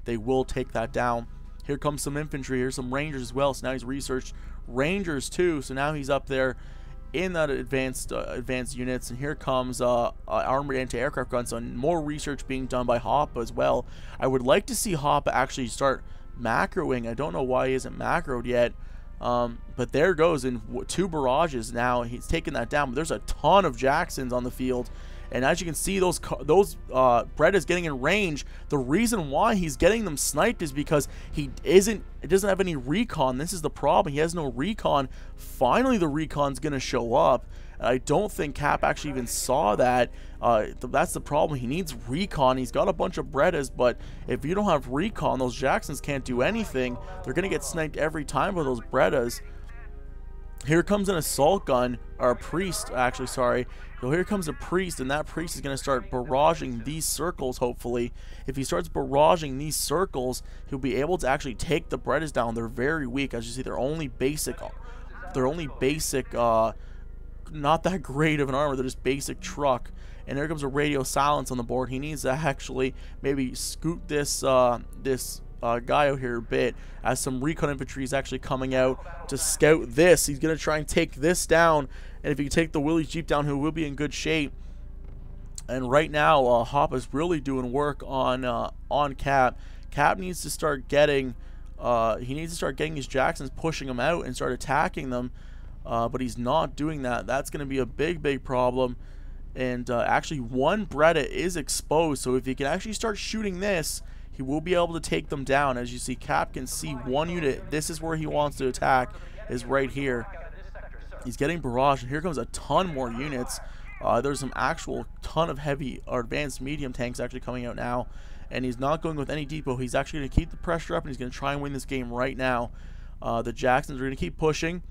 they will take that down. Here comes some infantry. Here's some rangers as well. So now he's researched rangers too. So now he's up there in that advanced units. And here comes armored anti-aircraft guns. So more research being done by Hoppa as well. I would like to see Hoppa actually start macroing. I don't know why he isn't macroed yet. But there goes in 2 barrages now. He's taking that down. But there's a ton of Jacksons on the field. And as you can see, those Bretas getting in range. The reason why he's getting them sniped is because it doesn't have any recon. This is the problem. He has no recon. Finally, the recon's going to show up. And I don't think Cap actually even saw that. That's the problem. He needs recon. He's got a bunch of Bretas, but if you don't have recon, those Jacksons can't do anything. They're going to get sniped every time with those Bretas. Here comes an assault gun, or a priest, actually, sorry. So here comes a priest, and that priest is going to start barraging these circles, hopefully. If he starts barraging these circles, he'll be able to actually take the Bretas down. They're very weak. As you see, they're only basic, not that great of an armor. They're just basic truck. And there comes a radio silence on the board. He needs to actually maybe scoot this guy out here a bit, as some recon infantry is actually coming out to scout this. He's going to try and take this down, and if he can take the Willys Jeep down, he will be in good shape. And right now, Hoppa's really doing work on Cap. Cap needs to start getting his Jacksons, pushing them out and start attacking them, but he's not doing that. That's going to be a big problem. And actually, one Breda is exposed, so if he can actually start shooting this, he will be able to take them down. As you see, Cap can see one unit. This is where he wants to attack, is right here. He's getting barrage, and here comes a ton more units. There's some actual ton of heavy or advanced medium tanks actually coming out now, and he's not going with any depot. He's actually going to keep the pressure up, and he's going to try and win this game right now. The Jacksons are going to keep pushing,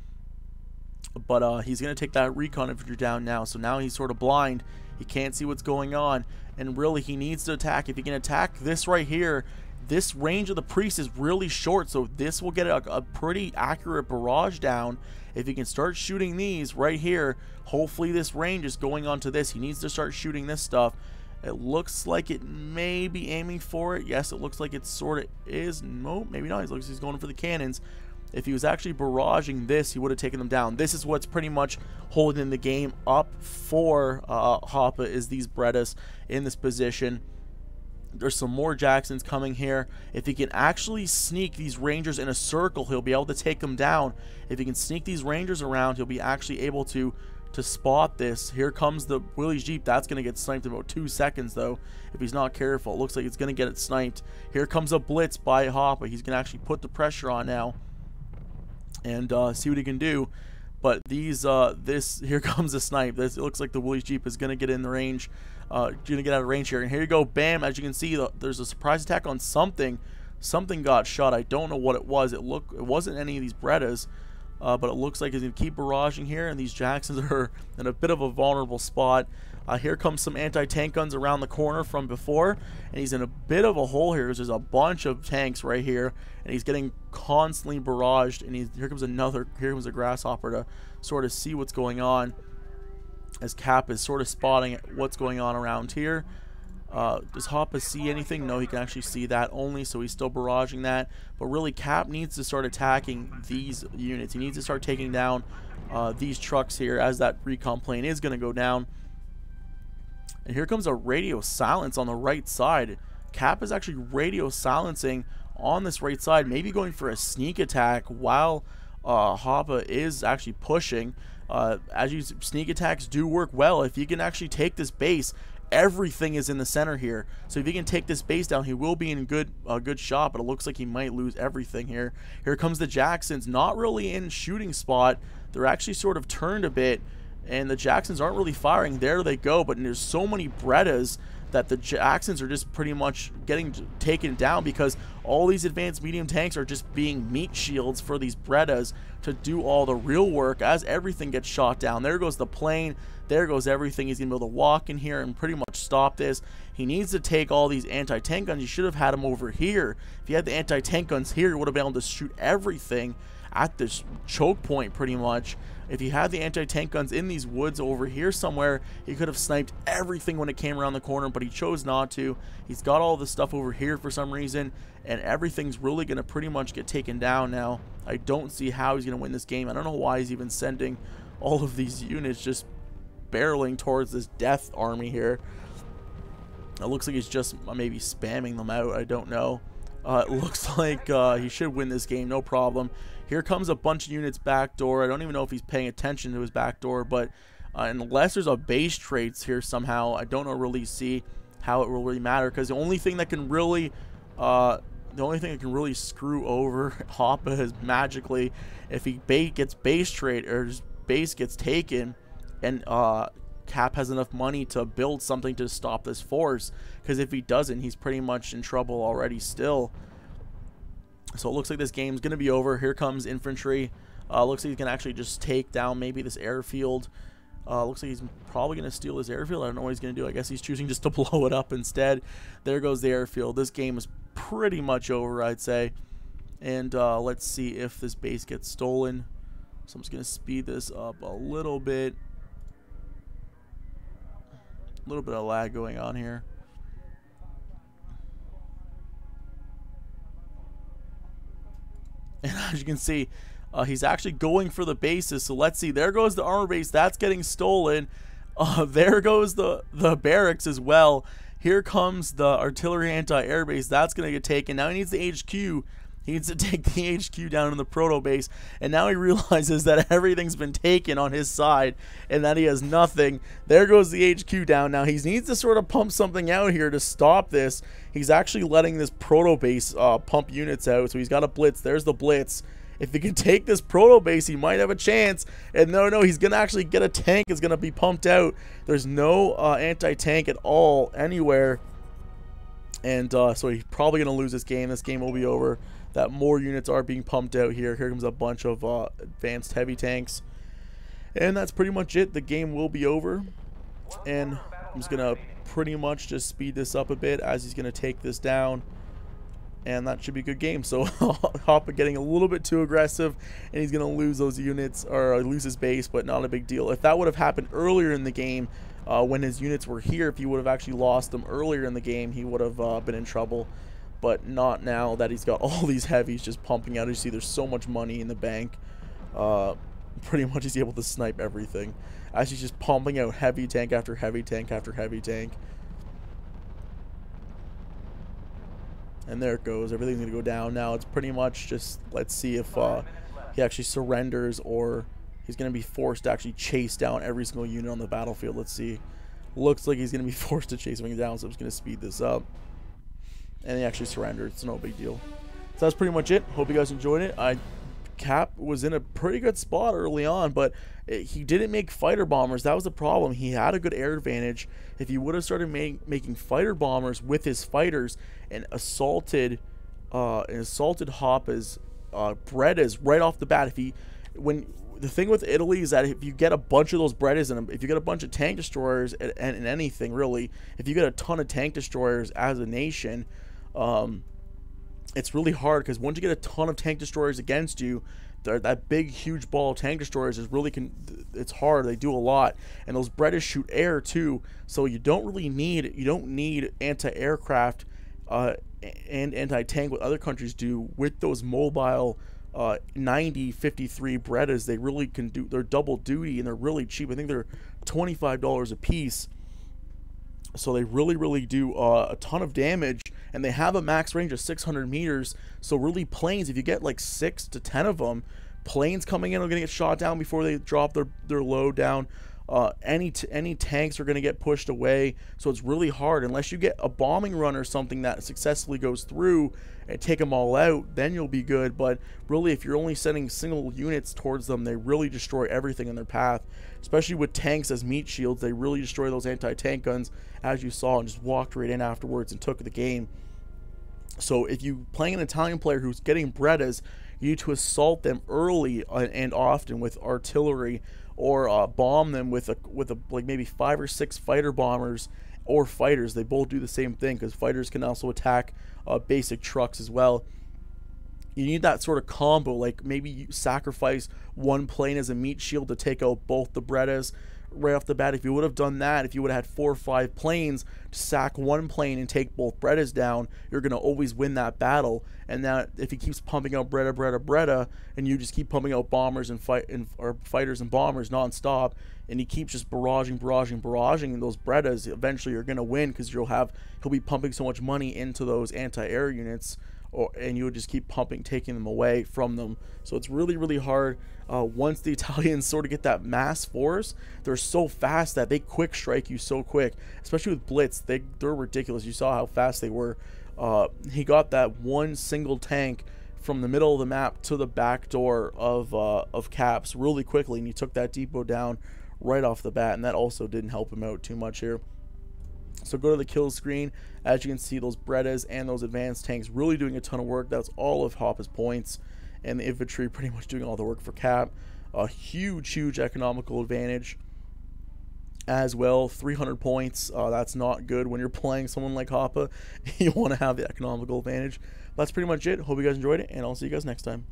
but he's going to take that recon infantry down now. So now he's sort of blind. He can't see what's going on, and really he needs to attack. If he can attack this right here, this range of the priest is really short, so this will get a pretty accurate barrage down. If he can start shooting these right here, hopefully this range is going on to this. He needs to start shooting this stuff. It looks like it may be aiming for it. Yes, it looks like it sort of is. No, maybe not. He looks like he's going for the cannons. If he was actually barraging this, he would have taken them down. This is what's pretty much holding the game up for Hoppa, is these Bretas in this position. There's some more Jacksons coming here. If he can actually sneak these Rangers in a circle, he'll be able to take them down. If he can sneak these Rangers around, he'll be actually able to spot this. Here comes the Willys Jeep. That's going to get sniped in about 2 seconds, though, if he's not careful. It looks like it's going to get it sniped. Here comes a blitz by Hoppa. He's going to actually put the pressure on now and see what he can do. But these here comes a snipe. It looks like the Willys Jeep is going to get in the range, going to get out of range here. And here you go, bam! As you can see, there's a surprise attack on something. Something got shot. I don't know what it was. It wasn't any of these Bretas, but it looks like he's going to keep barraging here, and these Jacksons are in a bit of a vulnerable spot. Here comes some anti-tank guns around the corner from before, and he's in a bit of a hole here because there's a bunch of tanks right here, and he's getting constantly barraged. And here comes a grasshopper to sort of see what's going on, as Cap is sort of spotting what's going on around here. Does Hoppa see anything? No, he can actually see that only, so he's still barraging that. But really, Cap needs to start attacking these units. He needs to start taking down these trucks here, as that recon plane is going to go down. And here comes a radio silence on the right side. Cap is actually radio silencing on this right side, maybe going for a sneak attack while Hoppa is actually pushing. As you sneak attacks do work well. If you can actually take this base, everything is in the center here. So if he can take this base down, he will be in a good shot, but it looks like he might lose everything here. Here comes the Jacksons, not really in shooting spot. They're actually sort of turned a bit, and the Jacksons aren't really firing. There they go, but there's so many Bretas that the Jacksons are just pretty much getting taken down, because all these advanced medium tanks are just being meat shields for these Bretas to do all the real work as everything gets shot down. There goes the plane. There goes everything. He's going to be able to walk in here and pretty much stop this. He needs to take all these anti-tank guns. You should have had him over here. If you had the anti-tank guns here, you would have been able to shoot everything. at this choke point pretty much. If he had the anti-tank guns in these woods over here somewhere, he could have sniped everything when it came around the corner, but he chose not to. He's got all this stuff over here for some reason, and everything's really going to pretty much get taken down now. I don't see how he's going to win this game. I don't know why he's even sending all of these units just barreling towards this death army here. It looks like he's just maybe spamming them out. I don't know. It looks like he should win this game, no problem. Here comes a bunch of units backdoor. I don't even know if he's paying attention to his backdoor, but unless there's a base traits here somehow, I don't know really see how it will really matter, because the only thing that can really screw over Hoppa is magically if he gets base trait or his base gets taken, and Cap has enough money to build something to stop this force, because if he doesn't, he's pretty much in trouble already still. So it looks like this game's going to be over. Here comes infantry. Looks like he's going to actually just take down maybe this airfield. Looks like he's probably going to steal this airfield. I don't know what he's going to do. I guess he's choosing just to blow it up instead. There goes the airfield. This game is pretty much over, I'd say. And let's see if this base gets stolen. So I'm just going to speed this up a little bit. A little bit of lag going on here. And as you can see, he's actually going for the bases. So let's see. There goes the armor base. That's getting stolen. There goes the barracks as well. Here comes the artillery anti-air base. That's going to get taken. Now he needs the HQ. He needs to take the HQ down in the proto base. And now he realizes that everything's been taken on his side and that he has nothing. There goes the HQ down. Now he needs to sort of pump something out here to stop this. He's actually letting this proto base pump units out. So he's got a blitz. There's the blitz. If he can take this proto base, he might have a chance. And no, he's going to actually get a tank. It's going to be pumped out. There's no anti-tank at all anywhere. And so he's probably going to lose this game. This game will be over. That more units are being pumped out here. Here comes a bunch of advanced heavy tanks. And that's pretty much it. The game will be over. And I'm just going to pretty much just speed this up a bit as he's going to take this down. And that should be a good game. So Hoppa getting a little bit too aggressive, and he's going to lose those units, or lose his base, but not a big deal. If that would have happened earlier in the game, when his units were here, if he would have actually lost them earlier in the game, he would have been in trouble. But not now that he's got all these heavies just pumping out. You see there's so much money in the bank. Pretty much he's able to snipe everything as he's just pumping out heavy tank after heavy tank after heavy tank. And there it goes. Everything's going to go down now. It's pretty much just, let's see if he actually surrenders, or he's going to be forced to actually chase down every single unit on the battlefield. Let's see. Looks like he's going to be forced to chase them down, so I'm just going to speed this up. And he actually surrendered. It's no big deal. So that's pretty much it. Hope you guys enjoyed it. Cap was in a pretty good spot early on, but he didn't make fighter bombers. That was the problem. He had a good air advantage. If he would have started making fighter bombers with his fighters and assaulted Hoppa's Brettas right off the bat, the thing with Italy is that if you get a bunch of those Brettas, and if you get a bunch of tank destroyers and anything really, if you get a ton of tank destroyers as a nation, it's really hard, because once you get a ton of tank destroyers against you, that big huge ball of tank destroyers is really it's hard. They do a lot, and those Brettas shoot air too, so you don't need anti-aircraft and anti-tank what other countries do with those mobile 9053 Brettas. They really can do, they're double duty, and they're really cheap. I think they're $25 a piece. So they really do a ton of damage, and they have a max range of 600 meters. So really, planes, if you get like 6 to 10 of them, planes coming in are going to get shot down before they drop their load down. Any tanks are going to get pushed away. So it's really hard. Unless you get a bombing run or something that successfully goes through and take them all out, then you'll be good. But really, if you're only sending single units towards them, they really destroy everything in their path. Especially with tanks as meat shields, they really destroy those anti-tank guns, as you saw, and just walked right in afterwards and took the game. So if you're playing an Italian player who's getting Brettas, you need to assault them early and often with artillery, or bomb them with like maybe 5 or 6 fighter bombers or fighters. They both do the same thing, because fighters can also attack basic trucks as well. You need that sort of combo, like maybe you sacrifice one plane as a meat shield to take out both the Brettas right off the bat. If you would have done that, if you would have had 4 or 5 planes to sack one plane and take both Brettas down, you're going to always win that battle. And that if he keeps pumping out Bretta, and you just keep pumping out bombers and fighters and bombers nonstop, and he keeps just barraging those Brettas, eventually you're going to win, because he'll be pumping so much money into those anti-air units, and you would just keep taking them away from them. So it's really, really hard. Once the Italians sort of get that mass force, they're so fast that they quick strike you so quick, especially with Blitz. They're ridiculous. You saw how fast they were. He got that one single tank from the middle of the map to the back door of Caps really quickly, and he took that depot down right off the bat, and that also didn't help him out too much here. So go to the kill screen. As you can see, those Brettas and those advanced tanks really doing a ton of work. That's all of Hoppa's points, and the infantry pretty much doing all the work for Cap. A huge economical advantage as well. 300 points. That's not good when you're playing someone like Hoppa. You want to have the economical advantage. That's pretty much it. Hope you guys enjoyed it, and I'll see you guys next time.